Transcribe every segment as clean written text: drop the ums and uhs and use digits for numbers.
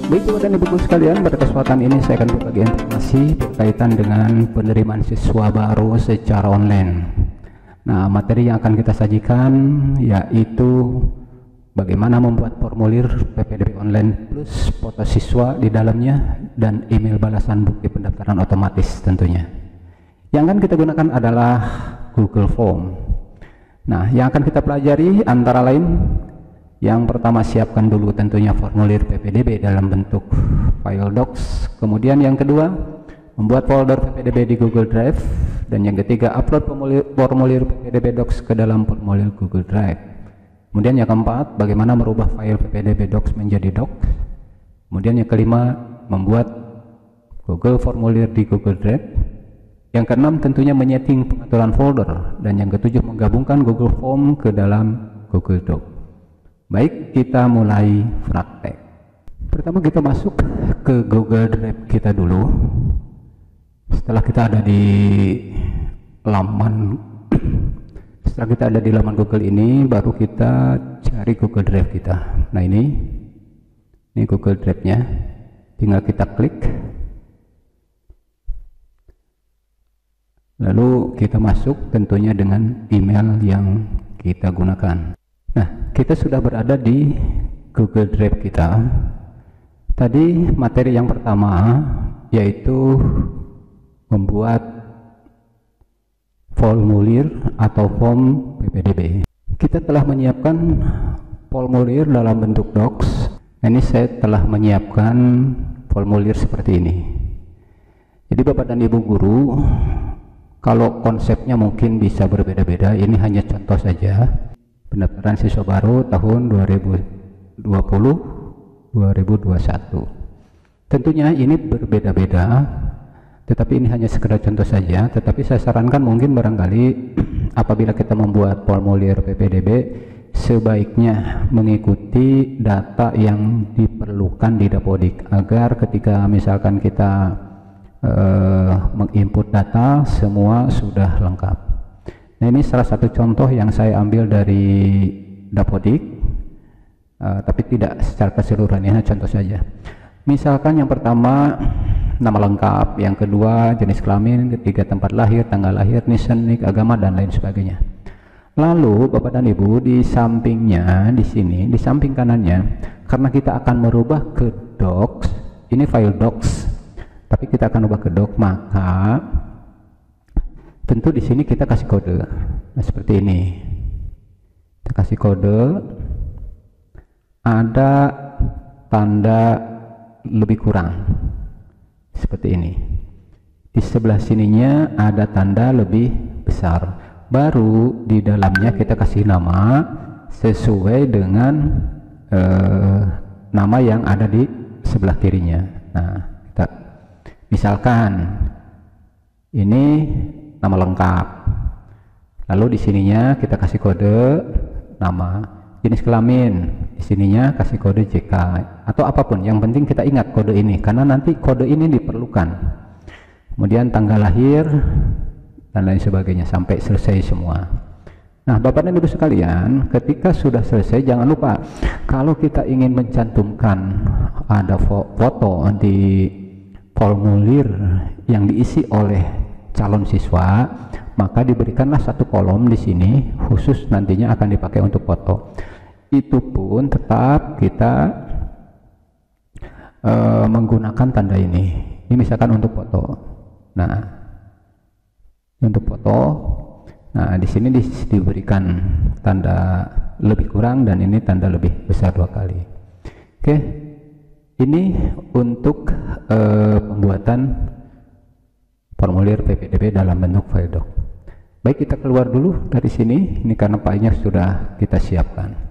Baik Bapak dan Ibu sekalian, pada kesempatan ini saya akan berbagi informasi berkaitan dengan penerimaan siswa baru secara online. Nah, materi yang akan kita sajikan yaitu bagaimana membuat formulir PPDB online plus foto siswa di dalamnya dan email balasan bukti pendaftaran otomatis tentunya. Yang akan kita gunakan adalah Google Form. Nah, yang akan kita pelajari antara lain, yang pertama, siapkan dulu tentunya formulir PPDB dalam bentuk file docs. Kemudian yang kedua, membuat folder PPDB di Google Drive. Dan yang ketiga, upload formulir PPDB docs ke dalam formulir Google Drive. Kemudian yang keempat, bagaimana merubah file PPDB docs menjadi docs. Kemudian yang kelima, membuat Google formulir di Google Drive. Yang keenam, tentunya menyeting pengaturan folder. Dan yang ketujuh, menggabungkan Google Form ke dalam Google Doc. Baik, kita mulai praktek. Pertama kita masuk ke Google Drive kita dulu. Setelah kita ada di laman Google ini, baru kita cari Google Drive kita. Nah, ini Google Drive-nya. Tinggal kita klik. Lalu kita masuk tentunya dengan email yang kita gunakan. Nah, kita sudah berada di Google Drive kita. Tadi materi yang pertama yaitu membuat formulir atau form PPDB. Kita telah menyiapkan formulir dalam bentuk docs. Ini saya telah menyiapkan formulir seperti ini. Jadi Bapak dan Ibu guru, kalau konsepnya mungkin bisa berbeda-beda, ini hanya contoh saja. Pendaftaran siswa baru tahun 2020-2021. Tentunya ini berbeda-beda, tetapi ini hanya sekedar contoh saja. Tetapi saya sarankan mungkin barangkali apabila kita membuat formulir PPDB, sebaiknya mengikuti data yang diperlukan di Dapodik, agar ketika misalkan kita menginput data, semua sudah lengkap. Nah, ini salah satu contoh yang saya ambil dari Dapodik, tapi tidak secara keseluruhan, ini contoh saja. Misalkan yang pertama nama lengkap, yang kedua jenis kelamin, ketiga tempat lahir, tanggal lahir, nisan, nik, agama, dan lain sebagainya. Lalu Bapak dan Ibu, di sampingnya, di sini, di samping kanannya, karena kita akan merubah ke docs, ini file docs, tapi kita akan ubah ke doc, maka tentu di sini kita kasih kode. Nah, seperti ini. Kita kasih kode. Ada tanda lebih kurang. Seperti ini. Di sebelah sininya ada tanda lebih besar. Baru di dalamnya kita kasih nama sesuai dengan nama yang ada di sebelah kirinya. Nah, kita misalkan ini nama lengkap. Lalu di sininya kita kasih kode nama. Jenis kelamin, di sininya kasih kode JK atau apapun. Yang penting kita ingat kode ini, karena nanti kode ini diperlukan. Kemudian tanggal lahir dan lain sebagainya sampai selesai semua. Nah, Bapak dan Ibu sekalian, ketika sudah selesai, jangan lupa kalau kita ingin mencantumkan ada foto di formulir yang diisi oleh calon siswa, maka diberikanlah satu kolom di sini khusus nantinya akan dipakai untuk foto. Itu pun tetap kita menggunakan tanda ini. Ini misalkan untuk foto. Nah, untuk foto, nah di sini diberikan tanda lebih kurang dan ini tanda lebih besar 2 kali. Oke, ini untuk pembuatan formulir PPDB dalam bentuk file doc. Baik, kita keluar dulu dari sini. Ini karena filenya sudah kita siapkan.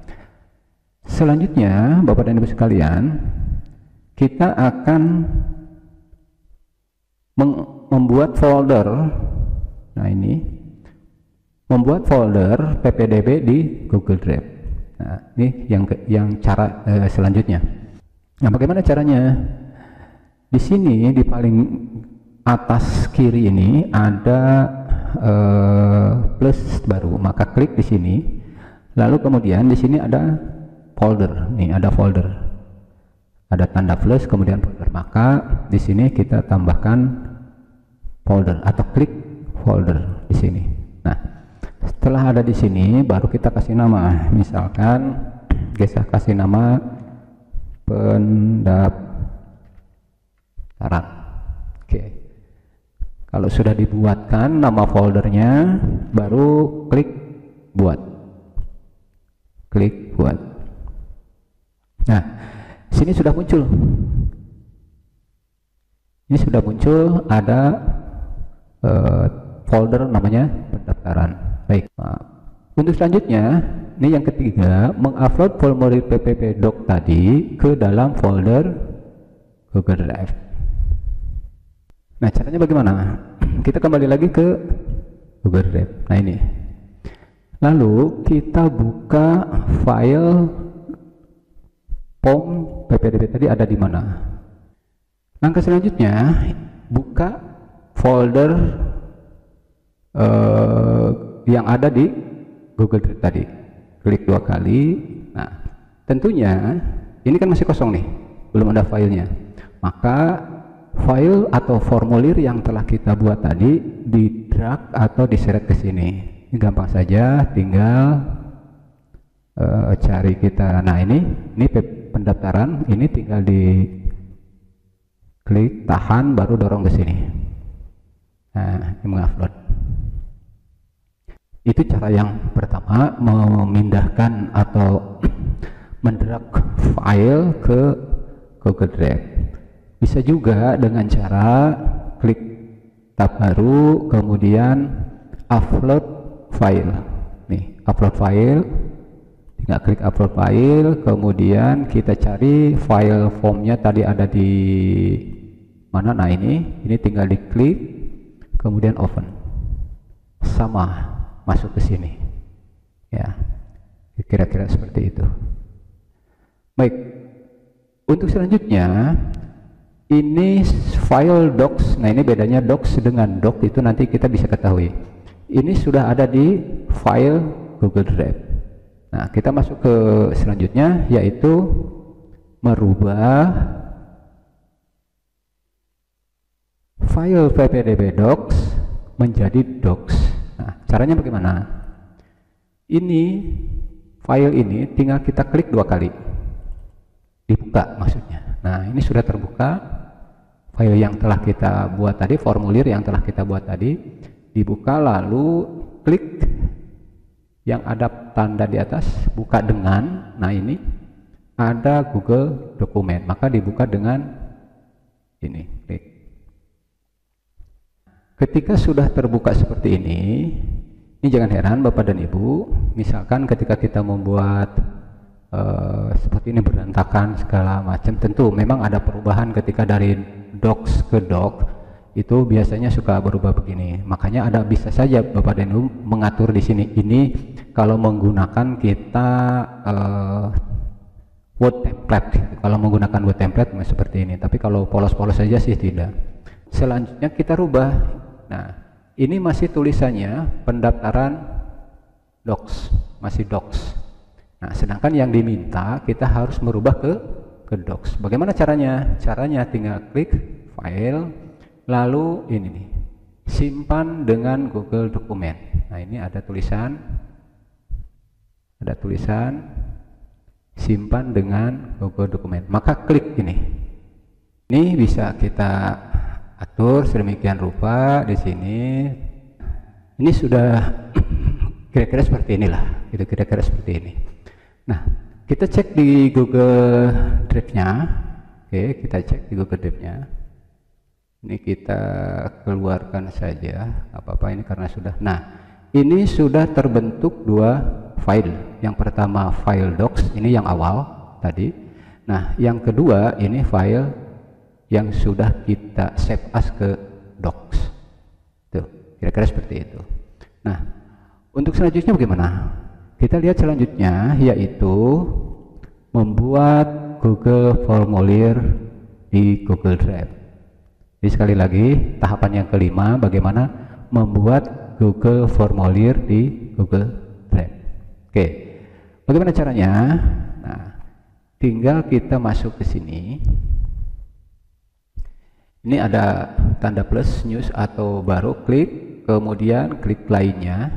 Selanjutnya, Bapak dan Ibu sekalian, kita akan membuat folder. Nah, ini membuat folder PPDB di Google Drive. Nah, ini yang cara selanjutnya. Nah, bagaimana caranya? Di sini di paling atas kiri ini ada plus baru, maka klik di sini. Lalu kemudian di sini ada folder. Nih ada folder. ada tanda plus kemudian folder, maka di sini kita tambahkan folder atau klik folder di sini. Nah, setelah ada di sini baru kita kasih nama, misalkan kita kasih nama pendaftaran. Oke. Kalau sudah dibuatkan nama foldernya, baru klik buat. Klik buat. Nah, sini sudah muncul. Ini sudah muncul ada folder namanya pendaftaran. Baik. Nah, untuk selanjutnya, ini yang ketiga, mengupload formulir PPP Doc tadi ke dalam folder Google Drive. Nah, caranya bagaimana? Kita kembali lagi ke Google Drive. Nah, ini. Lalu kita buka file form PPDB tadi ada di mana. Langkah selanjutnya, buka folder yang ada di Google Drive tadi. Klik 2 kali. Nah, tentunya ini kan masih kosong nih, belum ada filenya. Maka file atau formulir yang telah kita buat tadi di drag atau diseret ke sini. Ini gampang saja, tinggal cari kita. Nah, ini pendaftaran, ini tinggal di klik, tahan, baru dorong ke sini. Nah, ini mengupload. Itu cara yang pertama, memindahkan atau mendrag file ke Google Drive. Bisa juga dengan cara klik tab baru, kemudian upload file. Nih, upload file. Tinggal klik upload file, kemudian kita cari file formnya tadi ada di mana. Nah, ini tinggal diklik, kemudian open. Sama, masuk ke sini. Ya, kira-kira seperti itu. Baik, untuk selanjutnya ini file docs. Nah, ini bedanya docs dengan doc itu nanti kita bisa ketahui. Ini sudah ada di file Google Drive. Nah, kita masuk ke selanjutnya, yaitu merubah file PPDB docs menjadi docs. Nah, caranya bagaimana? Ini file ini tinggal kita klik 2 kali, dibuka maksudnya. Nah, ini sudah terbuka file yang telah kita buat tadi, formulir yang telah kita buat tadi, dibuka, lalu klik yang ada tanda di atas, buka dengan. Nah, ini ada Google Dokumen, maka dibuka dengan ini, klik. Ketika sudah terbuka seperti ini jangan heran Bapak dan Ibu, misalkan ketika kita membuat seperti ini berantakan segala macam, tentu memang ada perubahan ketika dari docs ke doc, itu biasanya suka berubah begini. Makanya ada, bisa saja Bapak dan Ibu mengatur di sini. Ini kalau menggunakan kita Word template. Kalau menggunakan Word template seperti ini. Tapi kalau polos-polos saja sih tidak. Selanjutnya kita rubah. Nah, ini masih tulisannya pendaftaran docs, masih docs. Nah, sedangkan yang diminta kita harus merubah ke docs. Bagaimana caranya? Caranya tinggal klik file, lalu ini nih, simpan dengan Google Dokumen. Nah, ini ada tulisan simpan dengan Google Dokumen. Maka klik ini. Ini bisa kita atur sedemikian rupa di sini. Ini sudah kira-kira seperti inilah. Itu kira-kira seperti ini. Nah, kita cek di Google Drive-nya. Oke, kita cek di Google Drive-nya. Ini kita keluarkan saja, apa-apa ini karena sudah. Nah, ini sudah terbentuk 2 file. Yang pertama file docs, ini yang awal tadi. Nah, yang kedua ini file yang sudah kita save as ke docs. Tuh, kira-kira seperti itu. Nah, untuk selanjutnya bagaimana? Kita lihat selanjutnya, yaitu membuat Google formulir di Google Drive. Jadi sekali lagi, tahapan yang kelima, bagaimana membuat Google formulir di Google Drive. Oke, bagaimana caranya? Nah, tinggal kita masuk ke sini. Ini ada tanda plus news atau baru, klik, kemudian klik lainnya.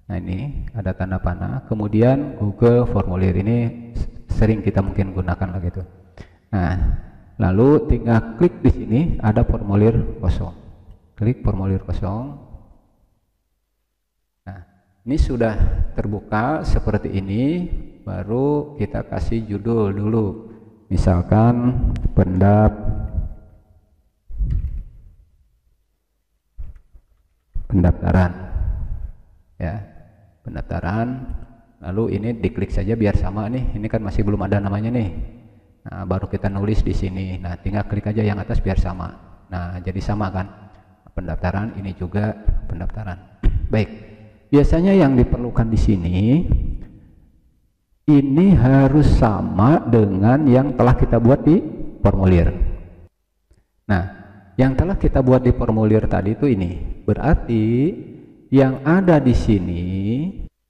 Nah ini ada tanda panah, kemudian Google formulir, ini sering kita mungkin gunakan lagi tuh. Nah, lalu tinggal klik di sini ada formulir kosong. Klik formulir kosong. Nah, ini sudah terbuka seperti ini, baru kita kasih judul dulu. Misalkan pendaftaran. Ya, pendaftaran. Lalu ini diklik saja biar sama nih. Ini kan masih belum ada namanya nih. Nah, baru kita nulis di sini. Nah, tinggal klik aja yang atas biar sama. Nah, jadi sama kan? Pendaftaran, ini juga pendaftaran. Baik. Biasanya yang diperlukan di sini ini harus sama dengan yang telah kita buat di formulir. Nah, yang telah kita buat di formulir tadi itu ini. Berarti yang ada di sini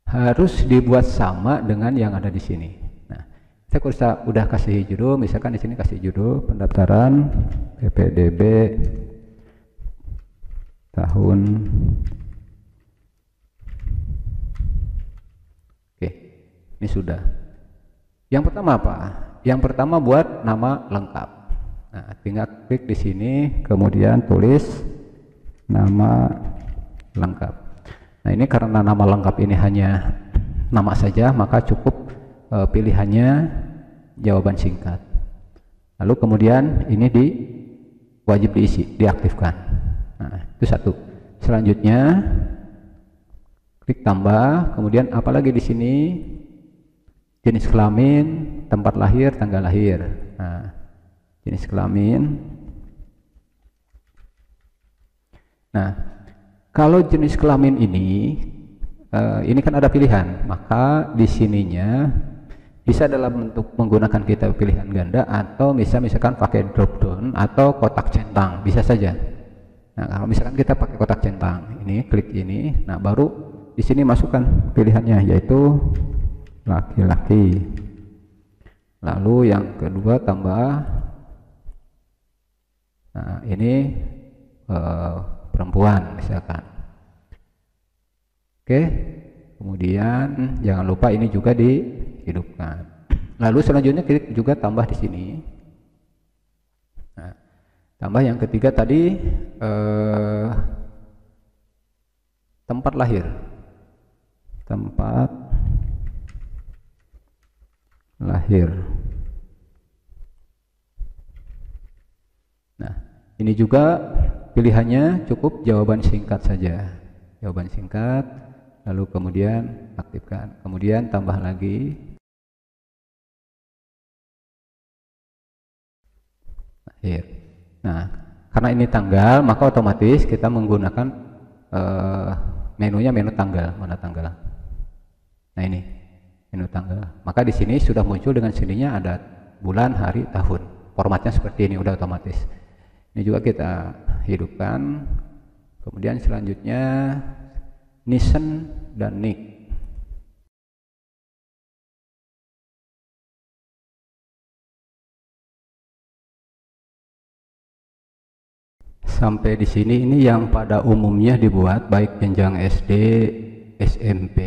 harus dibuat sama dengan yang ada di sini. Nah, saya udah kasih judul, misalkan di sini kasih judul pendaftaran PPDB tahun. Oke, ini sudah. Yang pertama apa? Yang pertama buat nama lengkap. Nah, tinggal klik di sini, kemudian tulis nama lengkap. Nah, ini karena nama lengkap ini hanya nama saja, maka cukup pilihannya jawaban singkat. Lalu kemudian ini wajib diisi, diaktifkan. Nah, itu satu. Selanjutnya klik tambah, kemudian apalagi di sini jenis kelamin, tempat lahir, tanggal lahir. Nah, jenis kelamin. Nah, kalau jenis kelamin ini kan ada pilihan, maka di sininya bisa dalam bentuk menggunakan kita pilihan ganda atau misalkan pakai drop down atau kotak centang, bisa saja. Nah, kalau misalkan kita pakai kotak centang, ini klik ini, nah baru di sini masukkan pilihannya yaitu laki-laki. Lalu yang kedua tambah, nah ini perempuan misalkan. Oke, kemudian jangan lupa ini juga dihidupkan. Lalu selanjutnya klik juga tambah di sini. Nah, tambah yang ketiga tadi tempat lahir. Tempat lahir. Nah, ini juga pilihannya cukup jawaban singkat saja. Jawaban singkat, lalu kemudian aktifkan. Kemudian tambah lagi. Lahir. Nah, karena ini tanggal, maka otomatis kita menggunakan menunya menu tanggal. Mana tanggal? Nah, ini menu tanggal. Maka di sini sudah muncul dengan sininya ada bulan, hari, tahun. Formatnya seperti ini, udah otomatis. Ini juga kita hidupkan. Kemudian selanjutnya Nisen dan Nick. Sampai di sini ini yang pada umumnya dibuat baik jenjang SD, SMP.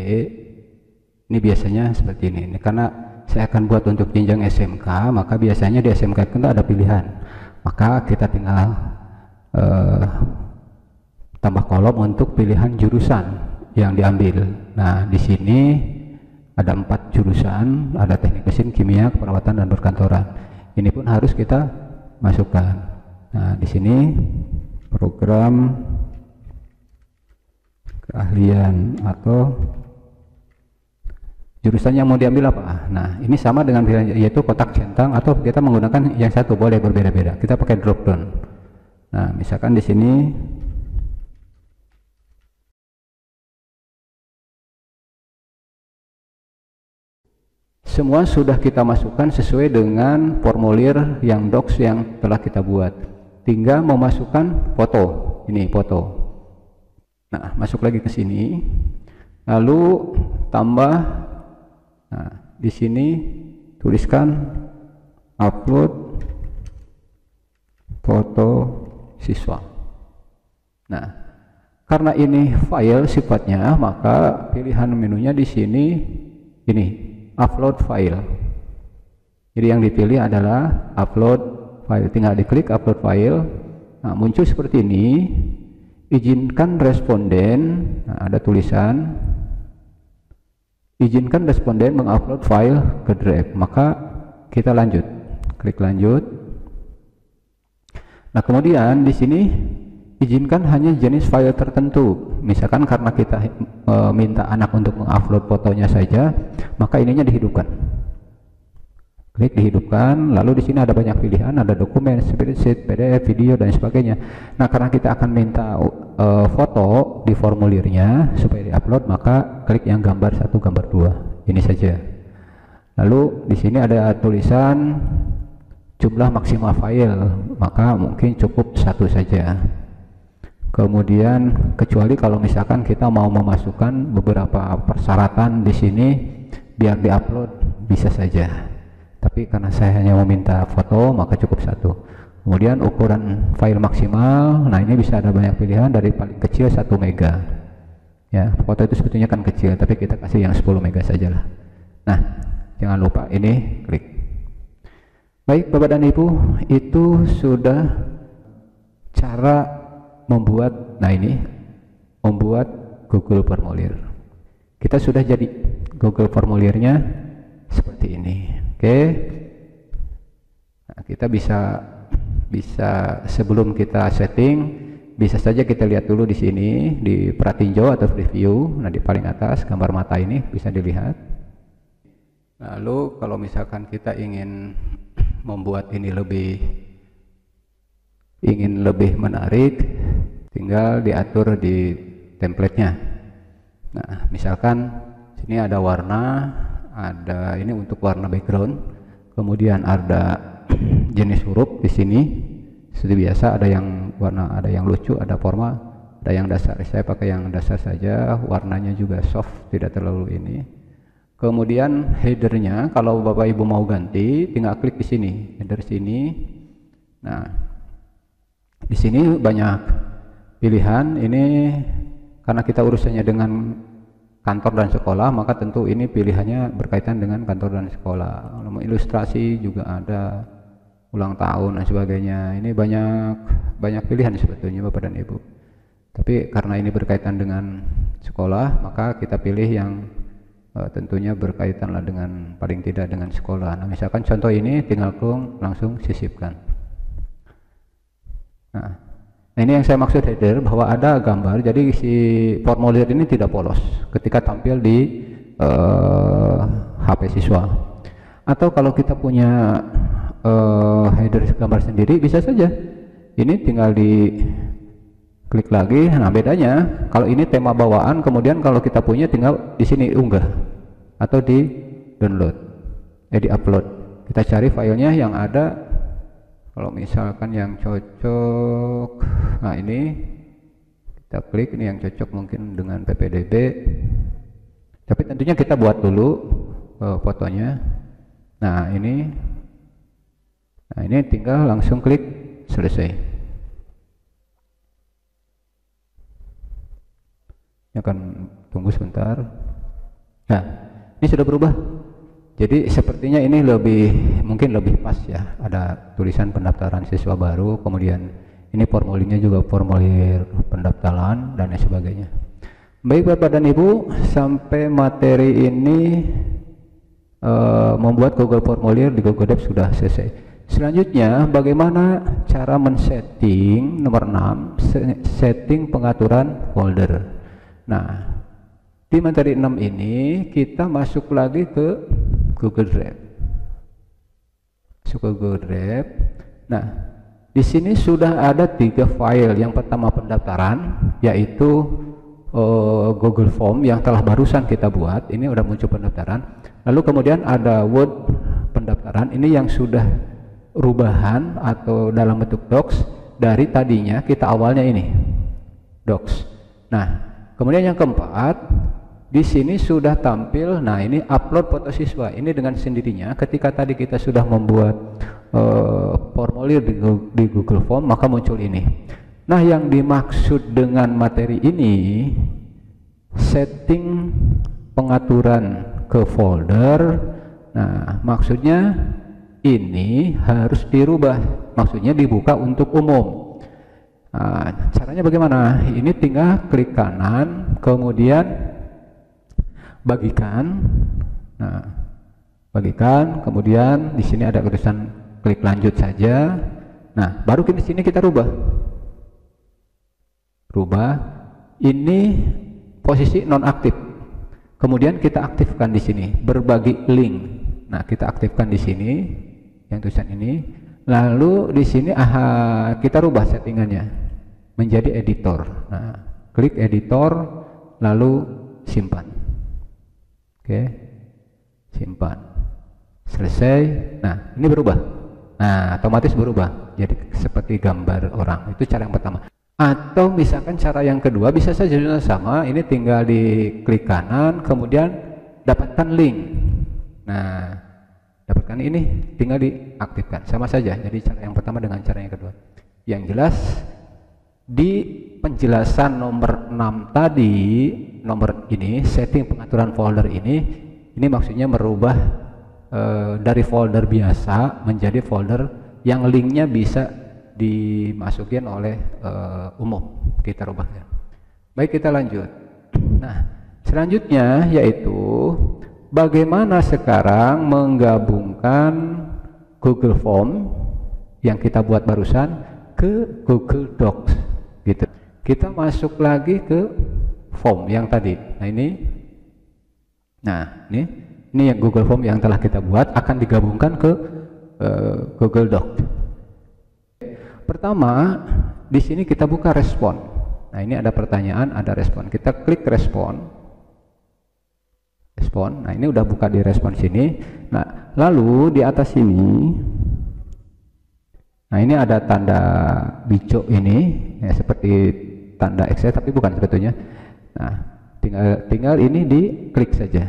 Ini biasanya seperti ini. Karena saya akan buat untuk jenjang SMK, maka biasanya di SMK itu ada pilihan. Maka kita tinggal tambah kolom untuk pilihan jurusan yang diambil. Nah, di sini ada 4 jurusan, ada teknik mesin, kimia, keperawatan, dan perkantoran. Ini pun harus kita masukkan. Nah, di sini program keahlian atau jurusan yang mau diambil apa. Nah, ini sama dengan pilihan, yaitu kotak centang, atau kita menggunakan yang satu, boleh berbeda-beda. Kita pakai drop down. Nah, misalkan di sini semua sudah kita masukkan sesuai dengan formulir yang docs yang telah kita buat. Tinggal memasukkan foto. Ini foto. Nah, masuk lagi ke sini. Lalu tambah. Nah, di sini tuliskan upload foto siswa. Nah, karena ini file sifatnya, maka pilihan menunya di sini ini upload file. Jadi yang dipilih adalah upload file. Tinggal diklik upload file. Nah, muncul seperti ini. Izinkan responden. Nah, ada tulisan izinkan responden mengupload file ke Drive. Maka kita lanjut. Klik lanjut. Nah, kemudian di sini izinkan hanya jenis file tertentu. Misalkan karena kita minta anak untuk mengupload fotonya saja, maka ininya dihidupkan. Klik dihidupkan, lalu di sini ada banyak pilihan, ada dokumen, spreadsheet, PDF, video dan sebagainya. Nah, karena kita akan minta foto di formulirnya supaya diupload, maka klik yang gambar 1, gambar 2. Ini saja. Lalu di sini ada tulisan jumlah maksimal file, maka mungkin cukup 1 saja. Kemudian kecuali kalau misalkan kita mau memasukkan beberapa persyaratan di sini biar diupload, bisa saja. Tapi karena saya hanya meminta foto, maka cukup 1. Kemudian ukuran file maksimal, nah ini bisa ada banyak pilihan dari paling kecil 1 mega. Ya, foto itu sebetulnya kan kecil, tapi kita kasih yang 10 mega sajalah. Nah, jangan lupa ini klik. Baik Bapak dan Ibu, itu sudah cara membuat, nah ini membuat Google Formulir. Kita sudah jadi Google Formulirnya seperti ini. Oke. Nah, kita bisa sebelum kita setting, bisa saja kita lihat dulu di sini di pratinjau atau preview. Nah, di paling atas gambar mata ini bisa dilihat. Lalu kalau misalkan kita ingin membuat ini lebih menarik, tinggal diatur di template-nya. Nah, misalkan sini ada warna, ada ini untuk warna background, kemudian ada jenis huruf di sini. Seperti biasa ada yang warna, ada yang lucu, ada formal, ada yang dasar. Saya pakai yang dasar saja, warnanya juga soft, tidak terlalu ini. Kemudian headernya, kalau Bapak Ibu mau ganti, tinggal klik di sini, header sini. Nah, di sini banyak pilihan. Ini karena kita urusannya dengan kantor dan sekolah, maka tentu ini pilihannya berkaitan dengan kantor dan sekolah. Ilustrasi juga ada, ulang tahun dan sebagainya. Ini banyak pilihan sebetulnya Bapak dan Ibu. Tapi karena ini berkaitan dengan sekolah, maka kita pilih yang tentunya berkaitanlah dengan paling tidak dengan sekolah. Nah, misalkan contoh ini tinggal langsung sisipkan. Nah, ini yang saya maksud header, bahwa ada gambar, jadi si formulir ini tidak polos ketika tampil di HP siswa. Atau kalau kita punya header gambar sendiri, bisa saja. Ini tinggal di klik lagi. Nah, bedanya kalau ini tema bawaan, kemudian kalau kita punya tinggal di sini unggah atau di download, di upload. Kita cari filenya yang ada. Kalau misalkan yang cocok, nah ini kita klik, ini yang cocok mungkin dengan PPDB. Tapi tentunya kita buat dulu fotonya. Nah ini tinggal langsung klik selesai. Ini akan tunggu sebentar. Nah, ini sudah berubah. Jadi sepertinya ini mungkin lebih pas ya. Ada tulisan pendaftaran siswa baru, kemudian ini formulirnya juga formulir pendaftaran dan lain sebagainya. Baik Bapak dan Ibu, sampai materi ini membuat Google Formulir di Google Drive sudah selesai. Selanjutnya bagaimana cara men-setting, nomor 6, setting pengaturan folder. Nah, di materi 6 ini kita masuk lagi ke Google Drive. Masuk ke Google Drive. Nah, di sini sudah ada 3 file. Yang pertama pendaftaran, yaitu Google Form yang telah barusan kita buat. Ini udah muncul pendaftaran. Lalu kemudian ada Word pendaftaran. Ini yang sudah rubahan atau dalam bentuk docs dari tadinya kita awalnya ini docs. Nah, kemudian yang keempat, di sini sudah tampil. Nah, ini upload foto siswa. Ini dengan sendirinya ketika tadi kita sudah membuat formulir di Google Form, maka muncul ini. Nah, yang dimaksud dengan materi ini setting pengaturan ke folder. Nah, maksudnya ini harus dirubah, maksudnya dibuka untuk umum. Nah, caranya bagaimana? Ini tinggal klik kanan, kemudian bagikan. Nah, bagikan, kemudian di sini ada tulisan klik lanjut saja. Nah, baru di sini kita rubah. Ini posisi nonaktif. Kemudian kita aktifkan di sini berbagi link. Nah, kita aktifkan di sini yang tulisan ini. Lalu di sini kita rubah settingannya menjadi editor. Nah, klik editor lalu simpan. Oke. Simpan. Selesai. Nah, ini berubah. Nah, otomatis berubah jadi seperti gambar orang. Itu cara yang pertama. Atau misalkan cara yang kedua bisa saja sama, ini tinggal diklik kanan kemudian dapatkan link. Nah, dapatkan ini tinggal diaktifkan, sama saja. Jadi cara yang pertama dengan cara yang kedua. Yang jelas di penjelasan nomor 6 tadi, nomor ini setting pengaturan folder ini maksudnya merubah dari folder biasa menjadi folder yang linknya bisa dimasukin oleh umum. Kita rubah ya. Baik, kita lanjut. Nah, selanjutnya yaitu bagaimana sekarang menggabungkan Google Form yang kita buat barusan ke Google Docs gitu. Kita masuk lagi ke form yang tadi. Nah, ini yang Google Form yang telah kita buat akan digabungkan ke Google Docs. Pertama, di sini kita buka respon. Nah, ini ada pertanyaan, ada respon. Kita klik respon. Respon. Nah, ini udah buka di respon sini. Nah, lalu di atas sini, nah ini ada tanda hijau ini, ya, seperti tanda X, tapi bukan sebetulnya. Nah, tinggal ini diklik saja.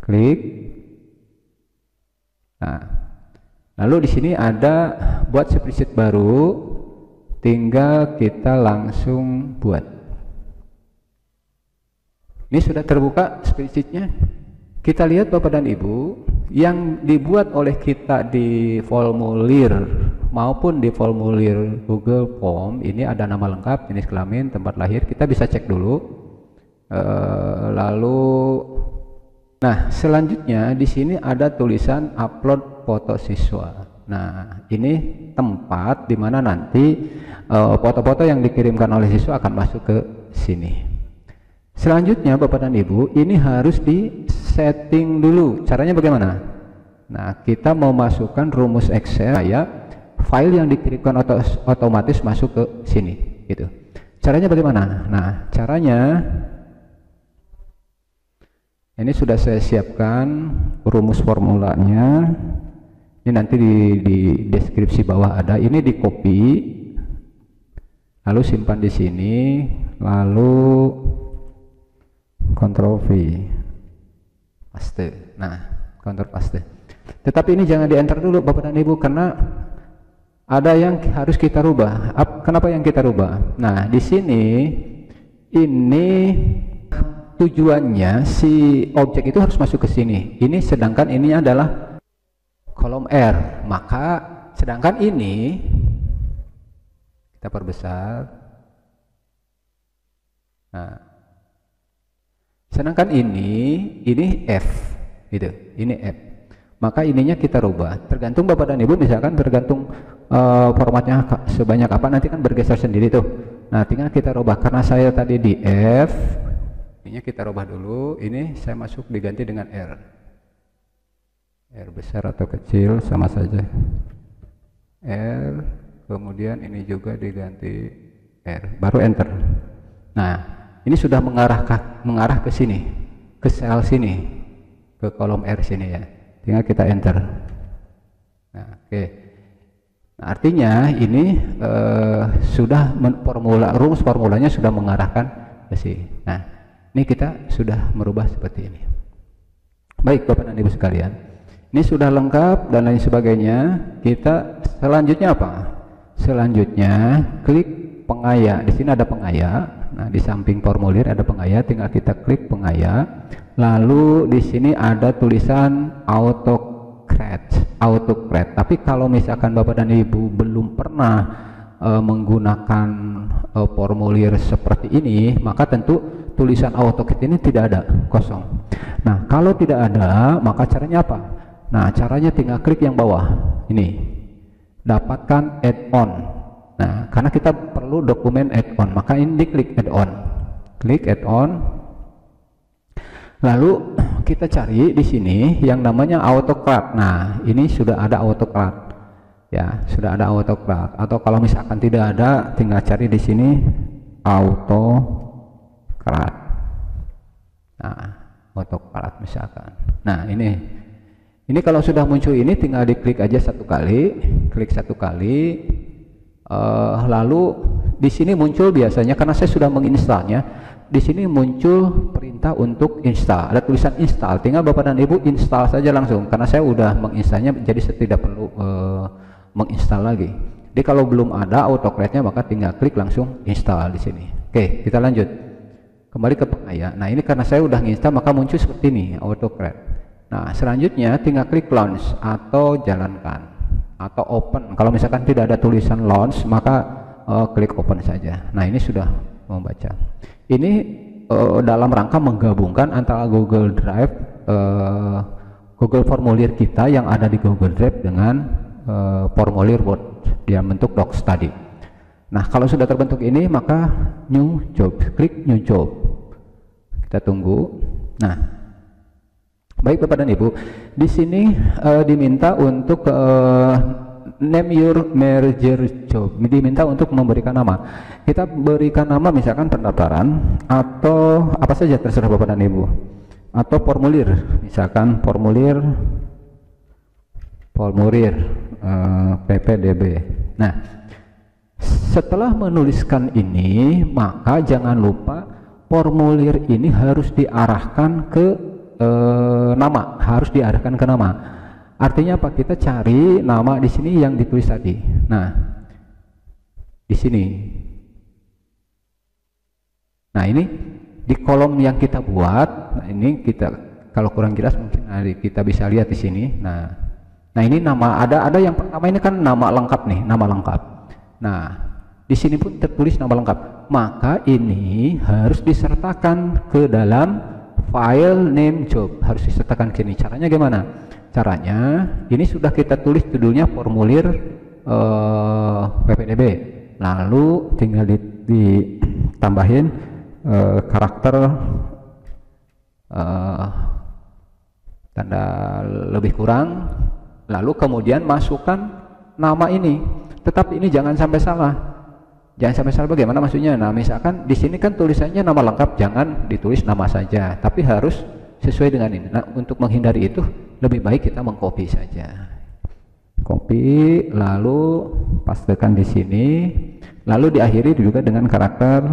Klik. Nah, lalu di sini ada buat spreadsheet baru, tinggal kita langsung buat. Ini sudah terbuka spreadsheetnya. Kita lihat Bapak dan Ibu, yang dibuat oleh kita di formulir maupun di formulir Google Form ini ada nama lengkap, jenis kelamin, tempat lahir. Kita bisa cek dulu. Nah, selanjutnya di sini ada tulisan upload foto siswa. Nah, ini tempat di mana nanti foto-foto yang dikirimkan oleh siswa akan masuk ke sini. Selanjutnya Bapak dan Ibu, ini harus di setting dulu. Caranya bagaimana? Nah, kita mau masukkan rumus Excel ya, file yang dikirimkan otomatis masuk ke sini gitu. Caranya bagaimana? Nah, caranya ini sudah saya siapkan rumus formulanya. Ini nanti di deskripsi bawah ada. Ini di copy, lalu simpan di sini, lalu Ctrl V, paste. Nah, Ctrl paste. Tetapi ini jangan di enter dulu Bapak dan Ibu, karena ada yang harus kita rubah. Kenapa yang kita rubah? Nah, di sini ini tujuannya si objek itu harus masuk ke sini. Ini sedangkan ini adalah kolom R, maka sedangkan ini kita perbesar. Nah, sedangkan ini F gitu, ini F, maka ininya kita rubah. Tergantung Bapak dan Ibu, misalkan tergantung formatnya sebanyak apa, nanti kan bergeser sendiri tuh. Nah, tinggal kita rubah. Karena saya tadi di F, ininya kita rubah dulu. Ini saya masuk diganti dengan R. R besar atau kecil sama saja. R, kemudian ini juga diganti R, baru enter. Nah, ini sudah mengarah ke sini, ke sel sini, ke kolom R sini ya. Tinggal kita enter. Nah, oke. Nah, artinya ini sudah rumus formulanya sudah mengarahkan ke sini. Nah, Ini kita sudah merubah seperti ini. Baik Bapak dan Ibu sekalian, ini sudah lengkap dan lain sebagainya. Kita selanjutnya apa? Selanjutnya klik pengaya. Di sini ada pengaya. Nah, di samping formulir ada pengaya, tinggal kita klik pengaya. Lalu di sini ada tulisan autocreate. Tapi kalau misalkan Bapak dan Ibu belum pernah menggunakan formulir seperti ini, maka tentu tulisan autocreate ini tidak ada, kosong. Nah, kalau tidak ada, maka caranya apa? Nah, caranya tinggal klik yang bawah ini, dapatkan add-on. Nah, karena kita perlu dokumen add-on, maka ini diklik add-on. Klik add-on. Lalu kita cari di sini yang namanya AutoCAD. Nah, ini sudah ada AutoCAD. Ya, sudah ada AutoCAD. Atau kalau misalkan tidak ada, tinggal cari di sini AutoCAD. Nah, AutoCAD misalkan. Nah, ini kalau sudah muncul ini tinggal diklik aja satu kali, klik satu kali. Lalu di sini muncul biasanya, karena saya sudah menginstalnya, di sini muncul perintah untuk install. Ada tulisan install, tinggal Bapak dan Ibu install saja langsung. Karena saya sudah menginstalnya, jadi saya tidak perlu menginstal lagi. Jadi kalau belum ada AutoCAD-nya, maka tinggal klik langsung install di sini. Oke, kita lanjut. Kembali ke pengaya. Nah, ini karena saya sudah menginstal, maka muncul seperti ini AutoCAD. Nah, selanjutnya tinggal klik launch atau jalankan atau open. Kalau misalkan tidak ada tulisan launch, maka klik open saja. Nah, ini sudah membaca. Ini dalam rangka menggabungkan antara Google Drive, Google formulir kita yang ada di Google Drive dengan formulir Word dia bentuk docs tadi. Nah, kalau sudah terbentuk ini, maka new job, klik new job. Kita tunggu. Nah, baik Bapak dan Ibu, di sini diminta untuk name your merger job, diminta untuk memberikan nama. Kita berikan nama misalkan pendaftaran atau apa saja, terserah Bapak dan Ibu. Atau formulir, misalkan formulir PPDB. Nah, setelah menuliskan ini, maka jangan lupa formulir ini harus diarahkan ke nama, harus diarahkan ke nama. Artinya apa? Kita cari nama di sini yang ditulis tadi. Nah, di sini. Nah, ini di kolom yang kita buat. Nah, ini kita kalau kurang jelas mungkin kita bisa lihat di sini. Nah, ini nama ada yang pertama ini kan nama lengkap nih, nama lengkap. Nah, di sini pun tertulis nama lengkap. Maka ini harus disertakan ke dalam file name job, harus disertakan ke sini. Caranya gimana? Caranya ini sudah kita tulis judulnya formulir PPDB, lalu tinggal ditambahin karakter tanda lebih kurang, lalu kemudian masukkan nama ini. Tetapi ini jangan sampai salah. Jangan sampai salah bagaimana maksudnya? Nah, misalkan di sini kan tulisannya nama lengkap, jangan ditulis nama saja, tapi harus sesuai dengan ini. Nah, untuk menghindari itu lebih baik kita mengcopy saja. Copy, lalu pastekan di sini, lalu diakhiri juga dengan karakter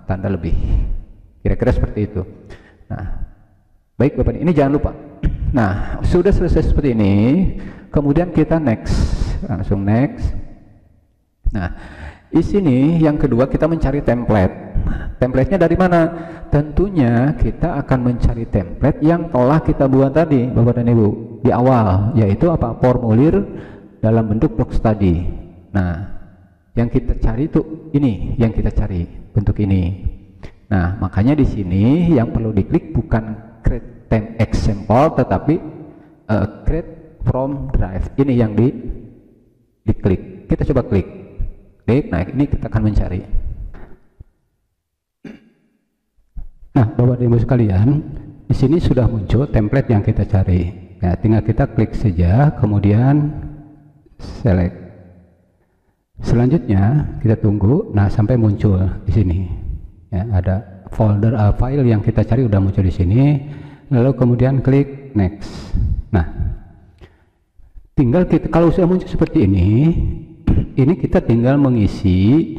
tanda lebih. Kira-kira seperti itu. Nah, baik Bapak, ini jangan lupa. Nah, sudah selesai seperti ini, kemudian kita next, langsung next. Nah, di sini yang kedua kita mencari template. Template-nya dari mana? Tentunya kita akan mencari template yang telah kita buat tadi, Bapak dan Ibu, di awal, yaitu apa? Formulir dalam bentuk docs tadi. Nah, yang kita cari itu ini, yang kita cari bentuk ini. Nah, makanya di sini yang perlu diklik bukan create temp example, tetapi create from drive. Ini yang diklik. Kita coba klik. Nah, ini kita akan mencari. Nah, Bapak dan Ibu sekalian, di sini sudah muncul template yang kita cari. Ya, tinggal kita klik saja, kemudian select. Selanjutnya kita tunggu. Nah, sampai muncul di sini. Ya, ada folder file yang kita cari udah muncul di sini. Lalu kemudian klik next. Nah, tinggal kita, kalau sudah muncul seperti ini kita tinggal mengisi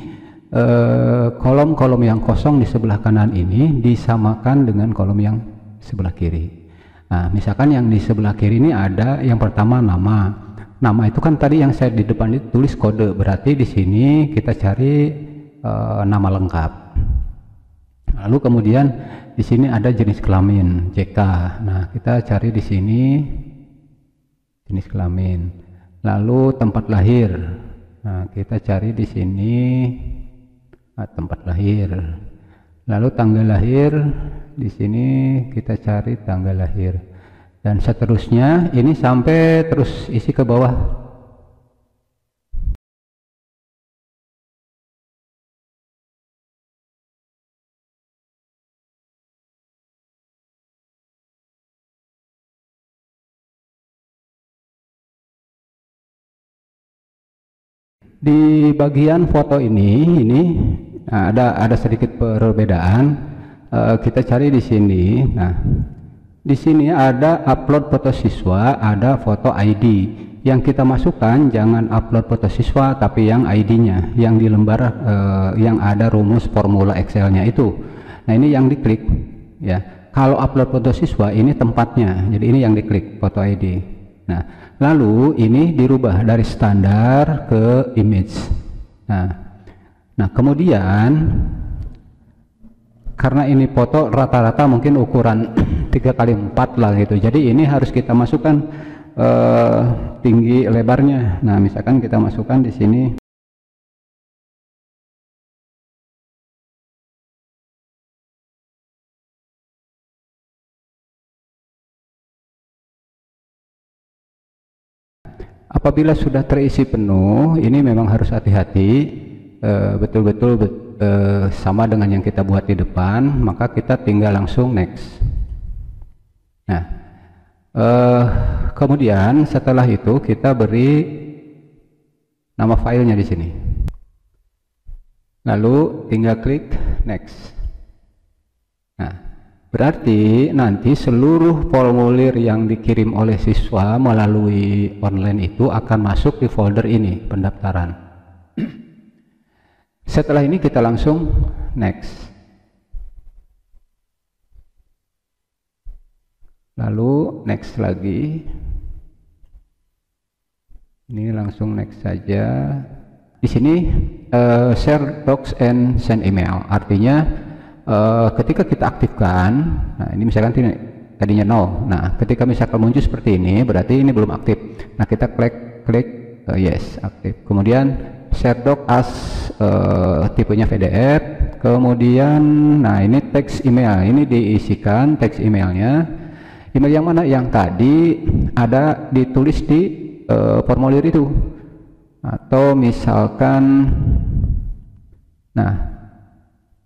kolom-kolom yang kosong di sebelah kanan ini disamakan dengan kolom yang sebelah kiri. Nah, misalkan yang di sebelah kiri ini ada yang pertama nama. Nama itu kan tadi yang saya di depan itu tulis kode, berarti di sini kita cari nama lengkap. Lalu kemudian di sini ada jenis kelamin JK. Nah, kita cari di sini jenis kelamin. Lalu tempat lahir. Nah, kita cari di sini tempat lahir. Lalu tanggal lahir, di sini kita cari tanggal lahir. Dan seterusnya, ini sampai terus isi ke bawah. Di bagian foto ini ada sedikit perbedaan. Kita cari di sini. Nah, di sini ada upload foto siswa, ada foto ID. Yang kita masukkan jangan upload foto siswa, tapi yang ID-nya, yang di lembar yang ada rumus formula Excel-nya itu. Nah, ini yang diklik ya. Kalau upload foto siswa ini tempatnya, jadi ini yang diklik foto ID. Nah, lalu ini dirubah dari standar ke image. Nah, kemudian karena ini foto rata-rata mungkin ukuran 3x4 lah gitu, jadi ini harus kita masukkan tinggi lebarnya. Nah, misalkan kita masukkan di sini apabila sudah terisi penuh, ini memang harus hati-hati, betul-betul sama dengan yang kita buat di depan, maka kita tinggal langsung next. Nah, kemudian setelah itu kita beri nama filenya di sini. Lalu tinggal klik next. Nah, berarti nanti seluruh formulir yang dikirim oleh siswa melalui online itu akan masuk di folder ini, pendaftaran. Setelah ini kita langsung next. Lalu next lagi. Ini langsung next saja. Di sini share docs and send email. Artinya ketika kita aktifkan, nah ini misalkan tadinya 0. Nah, ketika misalkan muncul seperti ini, berarti ini belum aktif. Nah, kita klik yes, aktif. Kemudian share doc as tipenya PDF. Kemudian, nah ini teks email. Ini diisikan teks emailnya. Email yang mana? Yang tadi ada ditulis di formulir itu. Atau misalkan, nah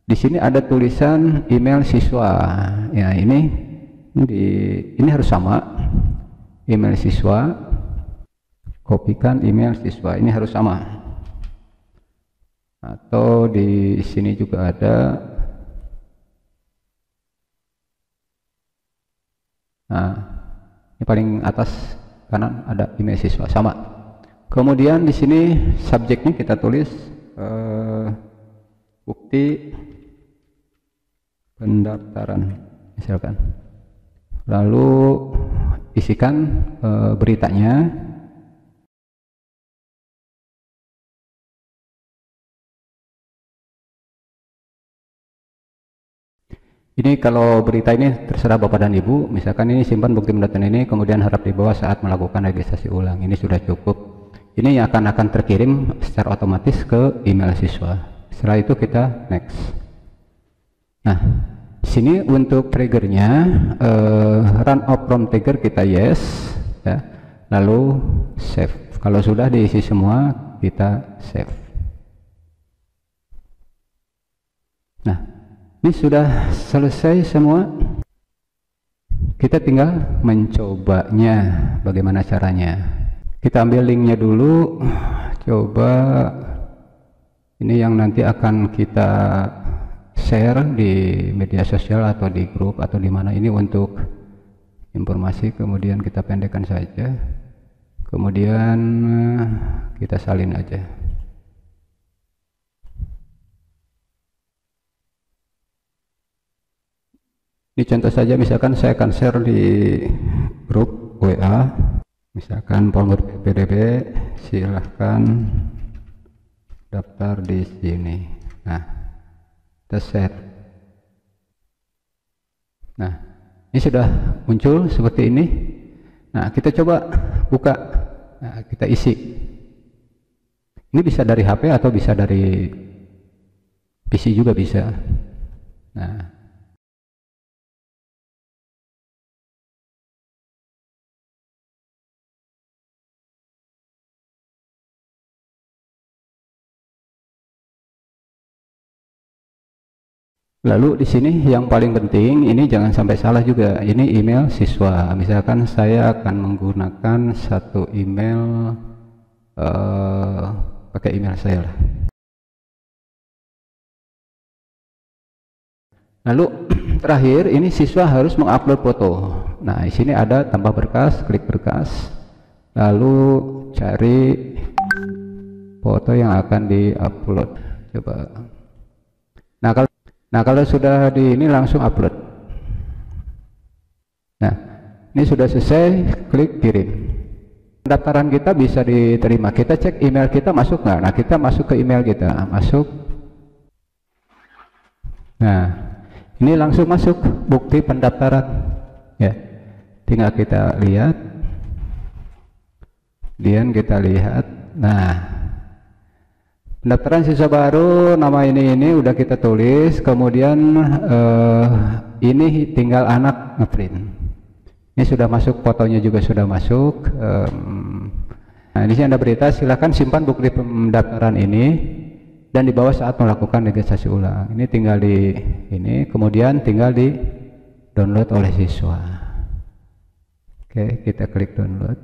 di sini ada tulisan email siswa. Ya, ini harus sama. Email siswa, kopikan email siswa. Ini harus sama. Atau di sini juga ada. Nah, ini paling atas kanan ada email siswa, sama. Kemudian di sini subjeknya kita tulis bukti pendaftaran misalkan. Lalu isikan beritanya. Ini kalau berita ini terserah Bapak dan Ibu, misalkan ini simpan bukti pendaftaran ini, kemudian harap dibawa saat melakukan registrasi ulang. Ini sudah cukup. Ini yang akan terkirim secara otomatis ke email siswa. Setelah itu kita next. Nah, sini untuk triggernya run off from trigger kita yes, ya. Lalu save. Kalau sudah diisi semua kita save. Nah, ini sudah selesai semua. Kita tinggal mencobanya. Bagaimana caranya? Kita ambil linknya dulu. Coba ini yang nanti akan kita share di media sosial atau di grup atau di mana, ini untuk informasi. Kemudian kita pendekkan saja. Kemudian kita salin aja. Ini contoh saja, misalkan saya akan share di grup WA, misalkan formulir PPDB, silahkan daftar di sini. Nah, kita share. Nah, ini sudah muncul seperti ini. Nah, kita coba buka. Nah, kita isi. Ini bisa dari HP atau bisa dari PC juga bisa. Nah, lalu di sini yang paling penting, ini jangan sampai salah juga. Ini email siswa. Misalkan saya akan menggunakan satu email, pakai email saya lah. Lalu terakhir, ini siswa harus mengupload foto. Nah, di sini ada tambah berkas, klik berkas, lalu cari foto yang akan diupload. Coba. Nah, kalau sudah di ini langsung upload. Nah, ini sudah selesai, klik kirim. Pendaftaran kita bisa diterima. Kita cek email kita masuk nggak? Nah, kita masuk ke email kita, masuk. Nah, ini langsung masuk bukti pendaftaran. Ya, tinggal kita lihat. Kemudian kita lihat. Nah, pendaftaran siswa baru, nama ini udah kita tulis. Kemudian ini tinggal anak ngeprint. Ini sudah masuk, fotonya juga sudah masuk. Nah, di sini ada berita, silakan simpan bukti pendaftaran ini dan dibawa saat melakukan registrasi ulang. Ini tinggal di ini, kemudian tinggal di download oleh siswa. Oke, kita klik download.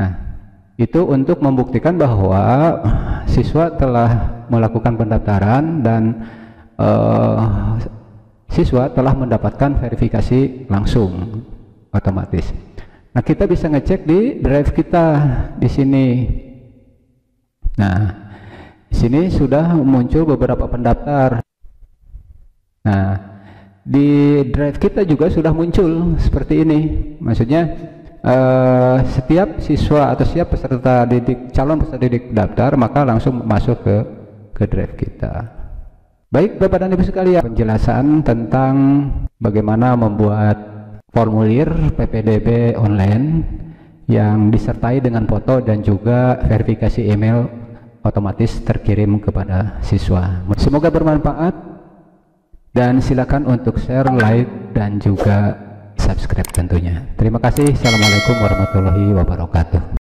Nah, itu untuk membuktikan bahwa siswa telah melakukan pendaftaran dan siswa telah mendapatkan verifikasi langsung otomatis. Nah, kita bisa ngecek di drive kita di sini. Nah, di sini sudah muncul beberapa pendaftar. Nah, di drive kita juga sudah muncul seperti ini. Maksudnya setiap siswa atau setiap peserta didik, calon peserta didik daftar, maka langsung masuk ke drive kita. Baik Bapak dan Ibu sekalian, penjelasan tentang bagaimana membuat formulir PPDB online yang disertai dengan foto dan juga verifikasi email otomatis terkirim kepada siswa. Semoga bermanfaat dan silakan untuk share, like, dan juga subscribe tentunya. Terima kasih. Assalamualaikum warahmatullahi wabarakatuh.